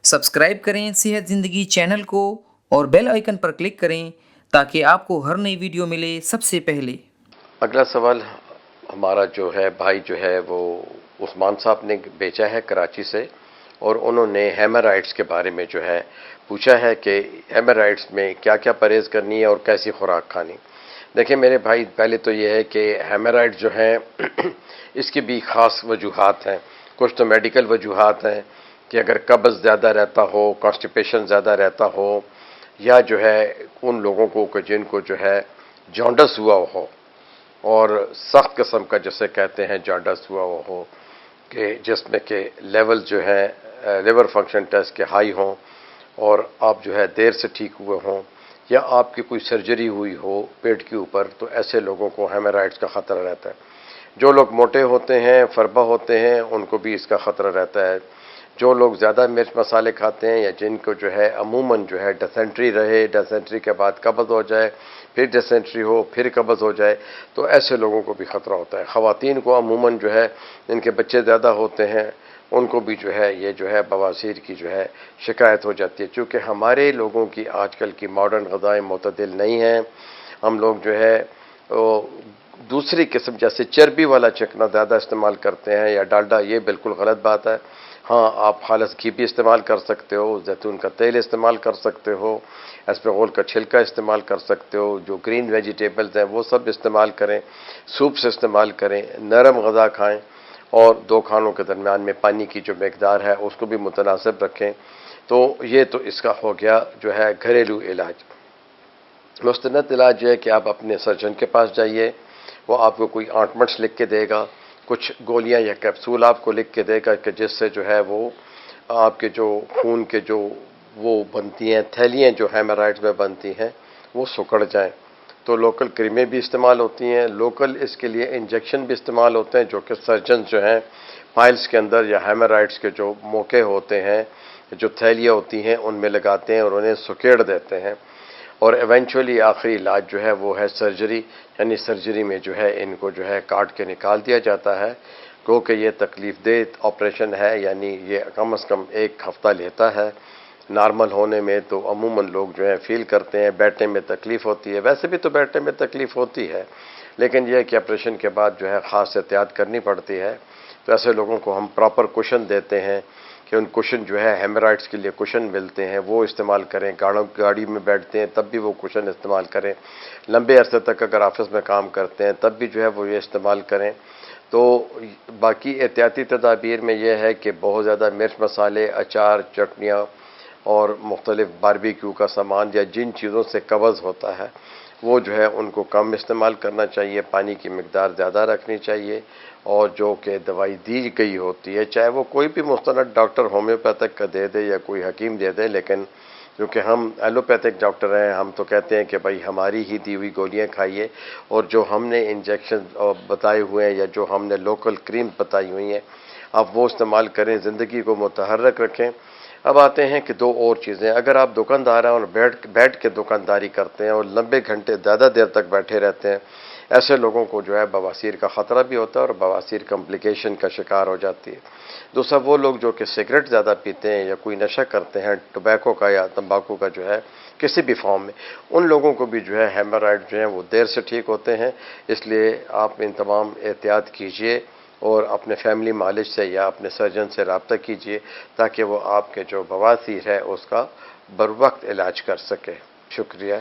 Subscribe करें सेहत ज़िंदगी चैनल को और बेल आइकन पर क्लिक करें ताकि आपको हर नई वीडियो मिले सबसे पहले। अगला सवाल हमारा जो है भाई जो है वो उस्मान साहब ने भेजा है कराची से, और उन्होंने हेमराइड्स के बारे में जो है पूछा है कि हेमराइड्स में क्या क्या परहेज़ करनी है और कैसी खुराक खानी। देखिए मेरे भाई, पहले तो ये है कि हेमराइड्स जो है इसकी भी ख़ास वजूहात हैं। कुछ तो मेडिकल वजूहात हैं कि अगर कब्ज़ ज़्यादा रहता हो, कॉन्स्टिपेशन ज़्यादा रहता हो, या जो है उन लोगों को जिनको जो है जॉन्डस हुआ हो और सख्त किस्म का जैसे कहते हैं जॉन्डस हुआ हो कि जिसमें के लेवल जो है लिवर फंक्शन टेस्ट के हाई हों और आप जो है देर से ठीक हुए हों, या आपकी कोई सर्जरी हुई हो पेट के ऊपर, तो ऐसे लोगों को हेमराइड्स का ख़तरा रहता है। जो लोग मोटे होते हैं, फरबा होते हैं, उनको भी इसका ख़तरा रहता है। जो लोग ज़्यादा मिर्च मसाले खाते हैं या जिनको जो है अमूमन जो है डिसेंट्री रहे, डिसेंट्री के बाद कब्ज़ हो जाए, फिर डिसेंट्री हो, फिर कब्ज़ हो जाए, तो ऐसे लोगों को भी ख़तरा होता है। ख़वातीन को अमूमन जो है इनके बच्चे ज़्यादा होते हैं, उनको भी जो है ये जो है बवासीर की जो है शिकायत हो जाती है। चूँकि हमारे लोगों की आजकल की मॉडर्न ग़िज़ाएँ मुतदिल नहीं हैं। हम लोग जो है दूसरी किस्म जैसे चर्बी वाला चिकना ज़्यादा इस्तेमाल करते हैं या डालडा, ये बिल्कुल गलत बात है। हाँ, आप खालिस घी भी इस्तेमाल कर सकते हो, जैतून का तेल इस्तेमाल कर सकते हो, एस्परगोल का छिलका इस्तेमाल कर सकते हो, जो ग्रीन वेजिटेबल्स हैं वो सब इस्तेमाल करें, सूप से इस्तेमाल करें, नरम ग़िज़ा खाएं और दो खानों के दरमियान में पानी की जो मकदार है उसको भी मुतनासिब रखें। तो ये तो इसका हो गया जो है घरेलू इलाज। मुस्तनद इलाज जो है कि आप अपने सर्जन के पास जाइए, वो आपको कोई ऑइंटमेंट्स लिख के देगा, कुछ गोलियां या कैप्सूल आपको लिख के देगा कि जिससे जो है वो आपके जो खून के जो वो बनती हैं थैलियाँ जो हेमराइड्स में बनती हैं वो सिकुड़ जाएं। तो लोकल क्रीमें भी इस्तेमाल होती हैं, लोकल इसके लिए इंजेक्शन भी इस्तेमाल होते हैं जो कि सर्जन जो हैं पाइल्स के अंदर या हेमराइड्स के जो मौके होते हैं, जो थैलियाँ होती हैं उनमें लगाते हैं और उन्हें सुकेड़ देते हैं। और एवेंचुअली आखिरी इलाज जो है वो है सर्जरी, यानी सर्जरी में जो है इनको जो है काट के निकाल दिया जाता है, क्योंकि ये तकलीफ दे ऑपरेशन है, यानी ये कम से कम 1 हफ्ता लेता है। नॉर्मल होने में तो अमूमन लोग जो है फील करते हैं, बैठने में तकलीफ़ होती है, वैसे भी तो बैठने में तकलीफ़ होती है, लेकिन यह कि ऑपरेशन के बाद जो है ख़ास एहतियात करनी पड़ती है। तो ऐसे लोगों को हम प्रॉपर कुशन देते हैं कि उन कुशन जो है हेमराइड्स के लिए कुशन मिलते हैं वो इस्तेमाल करें। गाड़ी में बैठते हैं तब भी वो कुशन इस्तेमाल करें। लंबे अरसे तक अगर ऑफिस में काम करते हैं तब भी जो है वो ये इस्तेमाल करें। तो बाकी एहतियाती तदाबीर में यह है कि बहुत ज़्यादा मिर्च मसाले, अचार, चटनियाँ और मुख्तलिफ बारबेक्यू का सामान या जिन चीज़ों से कब्ज़ होता है वो जो है उनको कम इस्तेमाल करना चाहिए, पानी की मिकदार ज़्यादा रखनी चाहिए, और जो कि दवाई दी गई होती है, चाहे वो कोई भी मुस्तनद डॉक्टर होम्योपैथिक का दे दे या कोई हकीम दे दे, लेकिन क्योंकि हम एलोपैथिक डॉक्टर हैं, हम तो कहते हैं कि भाई हमारी ही दी हुई गोलियां खाइए, और जो हमने इंजेक्शन बताए हुए हैं या जो हमने लोकल क्रीम बताई हुई हैं आप वो इस्तेमाल करें, ज़िंदगी को मुतहर्रक रखें। अब आते हैं कि दो और चीज़ें, अगर आप दुकानदार हैं और बैठ के दुकानदारी करते हैं और लंबे घंटे ज़्यादा देर तक बैठे रहते हैं, ऐसे लोगों को जो है बवासीर का ख़तरा भी होता है और बवासीर कॉम्प्लिकेशन का शिकार हो जाती है। दूसरा, वो लोग जो कि सिगरेट ज़्यादा पीते हैं या कोई नशा करते हैं टोबैको का या तंबाकू का जो है किसी भी फॉर्म में, उन लोगों को भी जो है हेमराइड जो है वो देर से ठीक होते हैं। इसलिए आप इन तमाम एहतियात कीजिए और अपने फैमिली मालिज से या अपने सर्जन से रब्ता कीजिए ताकि वो आपके जो बवासीर है उसका बर वक्त इलाज कर सके। शुक्रिया।